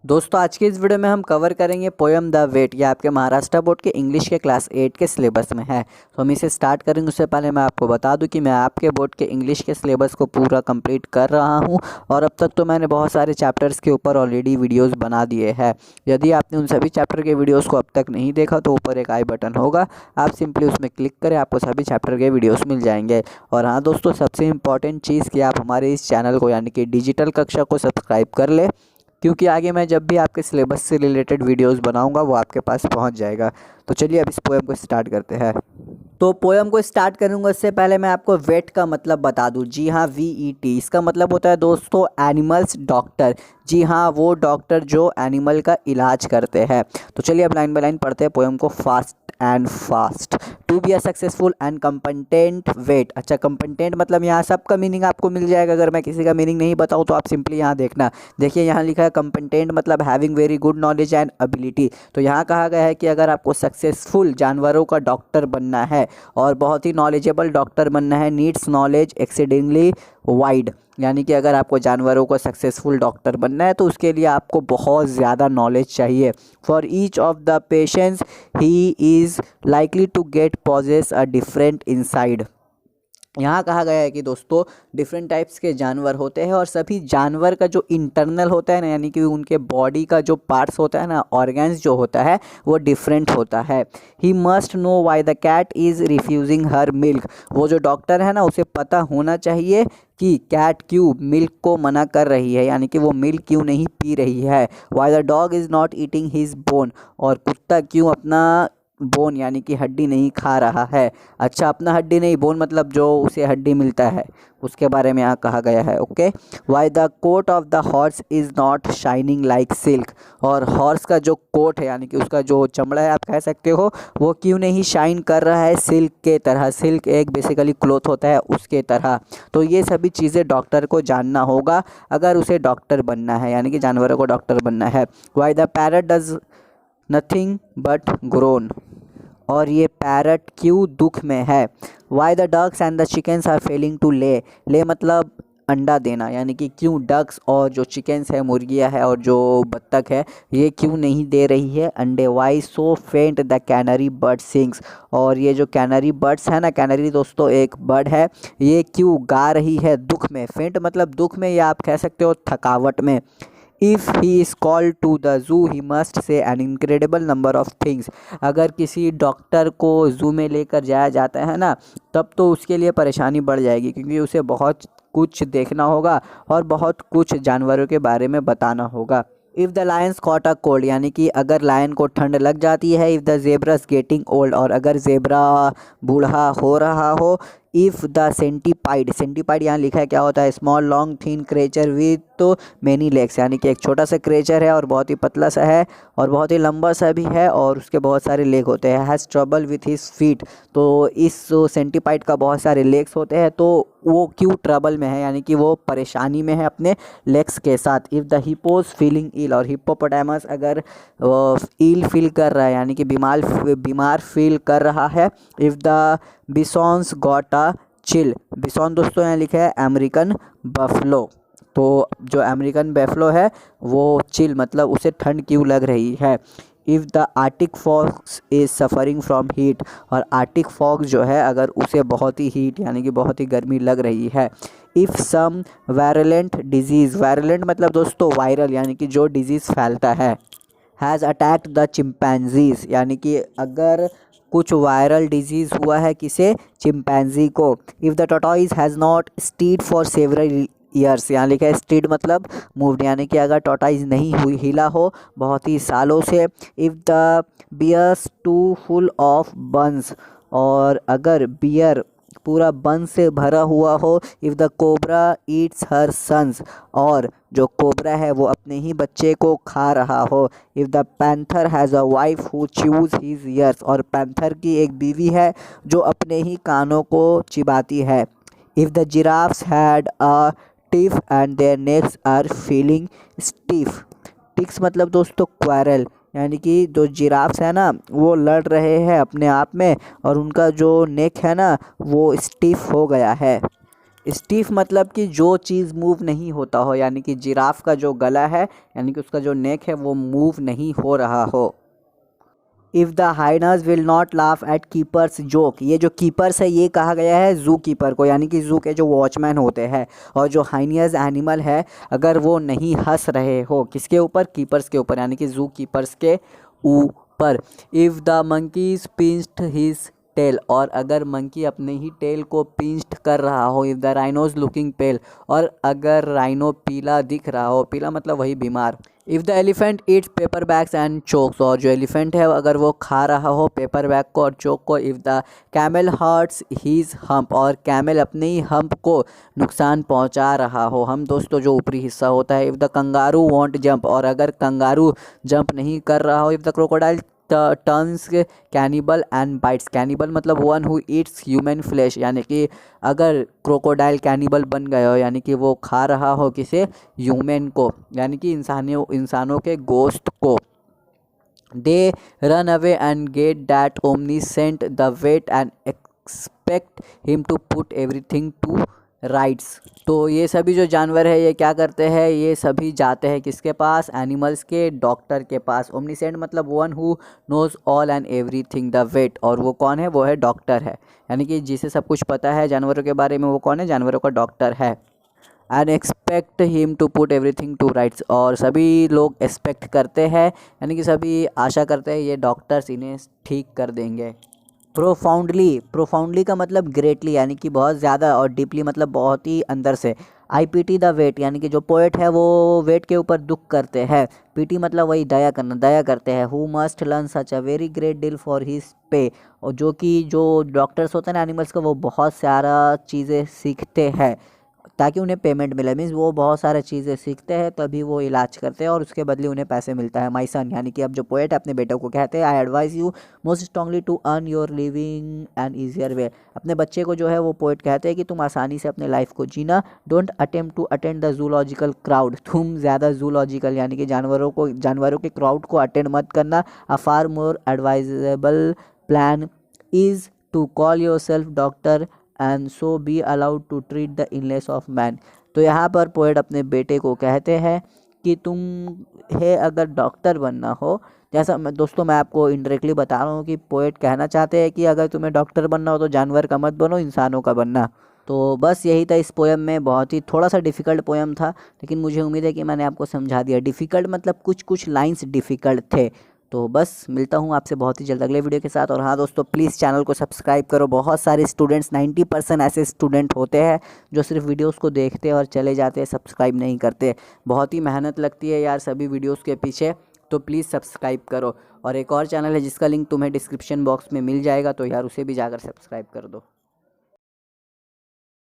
दोस्तों आज की इस वीडियो में हम कवर करेंगे पोयम द वेट। ये आपके महाराष्ट्र बोर्ड के इंग्लिश के क्लास 8 के सिलेबस में है। तो हम इसे स्टार्ट करेंगे उससे पहले मैं आपको बता दूं कि मैं आपके बोर्ड के इंग्लिश के सिलेबस को पूरा कंप्लीट कर रहा हूं और अब तक तो मैंने बहुत सारे चैप्टर्स के ऊपर ऑलरेडी वीडियोस बना दिए हैं। यदि आपने उन सभी चैप्टर के वीडियोज़ को अब तक नहीं देखा तो ऊपर एक आई बटन होगा, आप सिंपली उसमें क्लिक करें, आपको सभी चैप्टर के वीडियोज़ मिल जाएंगे। और हाँ दोस्तों, सबसे इम्पॉर्टेंट चीज़ कि आप हमारे इस चैनल को यानी कि डिजिटल कक्षा को सब्सक्राइब कर ले, क्योंकि आगे मैं जब भी आपके सिलेबस से रिलेटेड वीडियोस बनाऊंगा वो आपके पास पहुंच जाएगा। तो चलिए अब इस पोएम को स्टार्ट करते हैं। तो पोएम को स्टार्ट करूंगा उससे पहले मैं आपको वेट का मतलब बता दूं। जी हाँ, VET इसका मतलब होता है दोस्तों एनिमल्स डॉक्टर। जी हाँ, वो डॉक्टर जो एनिमल का इलाज करते हैं। तो चलिए अब लाइन बाय लाइन पढ़ते हैं पोएम को fast and fast. To be a successful and competent vet. अच्छा, कंपटेंट मतलब यहाँ सबका मीनिंग आपको मिल जाएगा। अगर मैं किसी का मीनिंग नहीं बताऊँ तो आप सिंपली यहाँ देखना। देखिए यहाँ लिखा है कंपटेंट मतलब having very good knowledge and ability. तो यहाँ कहा गया है कि अगर आपको सक्सेसफुल जानवरों का डॉक्टर बनना है और बहुत ही नॉलेजेबल डॉक्टर बनना है, नीड्स नॉलेज एक्सीडिंगली वाइड, यानी कि अगर आपको जानवरों को सक्सेसफुल डॉक्टर बनना है तो उसके लिए आपको बहुत ज़्यादा नॉलेज चाहिए। For each of the patients he is likely to get poses a different inside. यहाँ कहा गया है कि दोस्तों डिफरेंट टाइप्स के जानवर होते हैं और सभी जानवर का जो इंटरनल होता है ना, यानी कि उनके बॉडी का जो पार्ट्स होता है ना, ऑर्गन्स जो होता है वो डिफरेंट होता है। He must know why the cat is refusing her milk. वो जो डॉक्टर है ना उसे पता होना चाहिए कि कैट क्यों मिल्क को मना कर रही है, यानी कि वो मिल्क क्यों नहीं पी रही है। Why the dog is not eating his bone. और कुत्ता क्यों अपना बोन यानी कि हड्डी नहीं खा रहा है। अच्छा, अपना हड्डी नहीं, बोन मतलब जो उसे हड्डी मिलता है उसके बारे में यहाँ कहा गया है। Okay, why the coat of the horse is not shining like silk. और हॉर्स का जो कोट है यानी कि उसका जो चमड़ा है आप कह सकते हो, वो क्यों नहीं शाइन कर रहा है सिल्क के तरह। सिल्क एक बेसिकली क्लोथ होता है उसके तरह। तो ये सभी चीज़ें डॉक्टर को जानना होगा अगर उसे डॉक्टर बनना है, यानी कि जानवरों को डॉक्टर बनना है। Why the parrot does nothing but groan. और ये पैरट क्यों दुख में है। Why the ducks and the chickens are failing to lay. Lay मतलब अंडा देना, यानी कि क्यों डक्स और जो चिकन्स है, मुर्गियां है और जो बत्तख है, ये क्यों नहीं दे रही है अंडे। वाई सो फेंट द कैनरी बर्ड सिंग्स। और ये जो कैनरी बर्ड्स है ना, कैनरी दोस्तों एक बर्ड है, ये क्यों गा रही है दुख में। फेंट मतलब दुख में या आप कह सकते हो थकावट में। If he is called to the zoo he must say an incredible number of things. अगर किसी डॉक्टर को जू में लेकर जाया जाता है ना, तब तो उसके लिए परेशानी बढ़ जाएगी, क्योंकि उसे बहुत कुछ देखना होगा और बहुत कुछ जानवरों के बारे में बताना होगा। If the Lions caught a cold, यानी कि अगर लायन को ठंड लग जाती है। If the zebras getting old, और अगर जेब्रा बूढ़ा हो रहा हो। इफ़ द सेंटीपाइड, सेंटीपाइड यहाँ लिखा है क्या होता है, small long thin creature with तो मैनी लेग्स, यानी कि एक छोटा सा क्रेचर है और बहुत ही पतला सा है और बहुत ही लंबा सा भी है और उसके बहुत सारे लेग होते हैं। Has trouble with his feet. तो इस सेंटीपाइड का बहुत सारे लेग्स होते हैं, तो वो क्यों ट्रबल में है, यानी कि वो परेशानी में है अपने लेग्स के साथ। इफ़ द हिपोज फीलिंग इल, और हिप्पोपोटामस अगर इल फील कर रहा है यानी कि बीमार फील कर रहा है। If the बिसॉन्स got a chill. बिसॉन दोस्तों यहाँ लिखा है अमेरिकन बफलो। तो जो अमेरिकन बेफलो है वो चिल मतलब उसे ठंड क्यों लग रही है। If the arctic fox is suffering from heat, और आर्टिक फॉक्स जो है अगर उसे बहुत ही हीट यानी कि बहुत ही गर्मी लग रही है। इफ़ सम वायरलेंट डिजीज़, वायरलेंट मतलब दोस्तों वायरल यानी कि जो डिजीज़ फैलता है, हैज़ अटैक्ड द चिंपैंजीज, यानी कि अगर कुछ वायरल डिजीज़ हुआ है किसे, चिंपैंजी को। If the tortoise has not stead for several years, यहाँ लिखा है स्टीड मतलब मूव्ड, यानी कि अगर टॉर्टोइज नहीं हुई हिला हो बहुत ही सालों से। If the bears to full of buns, और अगर बियर पूरा बन से भरा हुआ हो। If the cobra eats her sons, और जो कोबरा है वो अपने ही बच्चे को खा रहा हो। If the panther has a wife who choose his years, और पैंथर की एक बीवी है जो अपने ही कानों को चिबाती है। If the giraffes had a tiff and their necks are feeling stiff. Tiffs मतलब दोस्तों क्वारल, यानी कि जो जिराफ्स है ना वो लड़ रहे हैं अपने आप में और उनका जो नेक है ना वो स्टिफ हो गया है। स्टीफ मतलब कि जो चीज़ मूव नहीं होता हो, यानी कि जिराफ का जो गला है यानी कि उसका जो नेक है वो मूव नहीं हो रहा हो। If the highness will not laugh at keepers joke, ये जो कीपर्स है ये कहा गया है जू कीपर को, यानी कि जू के जो वॉचमैन होते हैं। और जो हाइनियस एनिमल है अगर वो नहीं हंस रहे हो, किसके ऊपर? कीपर्स के ऊपर, यानी कि जू कीपर्स के ऊपर। If the monkeys pinched his tail, और अगर मंकी अपने ही टेल को पिंच्ड कर रहा हो। इफ़ द राइनोज लुकिंग पेल, और अगर राइनो पीला दिख रहा हो, पीला मतलब वही बीमार। If the elephant Yeats paper bags and chokes, और जो एलिफेंट है अगर वो खा रहा हो पेपर बैग को और चोक को। If the camel hurts his hump, और कैमल अपने ही हम्प को नुकसान पहुंचा रहा हो। हम दोस्तों जो ऊपरी हिस्सा होता है। If the kangaroo won't jump, और अगर कंगारू जंप नहीं कर रहा हो। If the crocodile turns cannibal and bites, cannibal मतलब one who eats human flesh, यानी कि अगर क्रोकोडाइल कैनिबल बन गया हो यानी कि वो खा रहा हो किसे? ह्यूमन को, यानी कि इंसानों के गोश्त को। They run away and get that omniscient the vet and expect him to put everything to rights. तो ये सभी जो जानवर है ये क्या करते हैं? ये सभी जाते हैं किसके पास? एनिमल्स के डॉक्टर के पास। ओमनीसेंट मतलब one who knows all and everything the vet, और वो कौन है? वो है डॉक्टर है, यानी कि जिसे सब कुछ पता है जानवरों के बारे में, वो कौन है? जानवरों का डॉक्टर है। And expect him to put everything to rights, और सभी लोग एक्सपेक्ट करते हैं यानी कि सभी आशा करते हैं ये डॉक्टर्स इन्हें ठीक कर देंगे। प्रोफाउंडली, प्रोफाउंडली का मतलब ग्रेटली, यानी कि बहुत ज़्यादा, और डीपली मतलब बहुत ही अंदर से। आई पीटी द वेट, यानी कि जो पोएट है वो वेट के ऊपर दुख करते हैं। पीटी मतलब वही दया करना, दया करते हैं। Who must learn such a very great deal for his pay, और जो कि जो डॉक्टर्स होते हैं ना एनिमल्स का, वो बहुत सारा चीज़ें सीखते हैं ताकि उन्हें पेमेंट मिले। मीन्स वो बहुत सारी चीज़ें सीखते हैं तभी वो इलाज करते हैं और उसके बदले उन्हें पैसे मिलता है। माई सन, यानी कि अब जो पोएट अपने बेटे को कहते हैं, I advise you most strongly to earn your living and easier way. अपने बच्चे को जो है वो पोएट कहते हैं कि तुम आसानी से अपने लाइफ को जीना। Don't attempt to attend the zoological crowd, तुम ज़्यादा जूलॉजिकल यानी कि जानवरों के क्राउड को अटेंड मत करना। A far more advisable plan is to call yourself doctor and so be allowed to treat the illness of man. तो यहाँ पर पोएट अपने बेटे को कहते हैं कि तुम है अगर डॉक्टर बनना हो, जैसा मैं आपको इनडायरेक्टली बता रहा हूँ कि पोएट कहना चाहते हैं कि अगर तुम्हें डॉक्टर बनना हो तो जानवर का मत बनो, इंसानों का बनना। तो बस यही था इस पोएम में। बहुत ही थोड़ा सा डिफ़िकल्ट पोएम था, लेकिन मुझे उम्मीद है कि मैंने आपको समझा दिया। डिफ़िकल्ट मतलब कुछ लाइंस डिफ़िकल्ट थे। तो बस मिलता हूँ आपसे बहुत ही जल्द अगले वीडियो के साथ। और हाँ दोस्तों, प्लीज़ चैनल को सब्सक्राइब करो। बहुत सारे स्टूडेंट्स 90% ऐसे स्टूडेंट होते हैं जो सिर्फ वीडियोस को देखते हैं और चले जाते हैं, सब्सक्राइब नहीं करते। बहुत ही मेहनत लगती है यार सभी वीडियोस के पीछे, तो प्लीज़ सब्सक्राइब करो। और एक और चैनल है जिसका लिंक तुम्हें डिस्क्रिप्शन बॉक्स में मिल जाएगा, तो यार उसे भी जाकर सब्सक्राइब कर दो।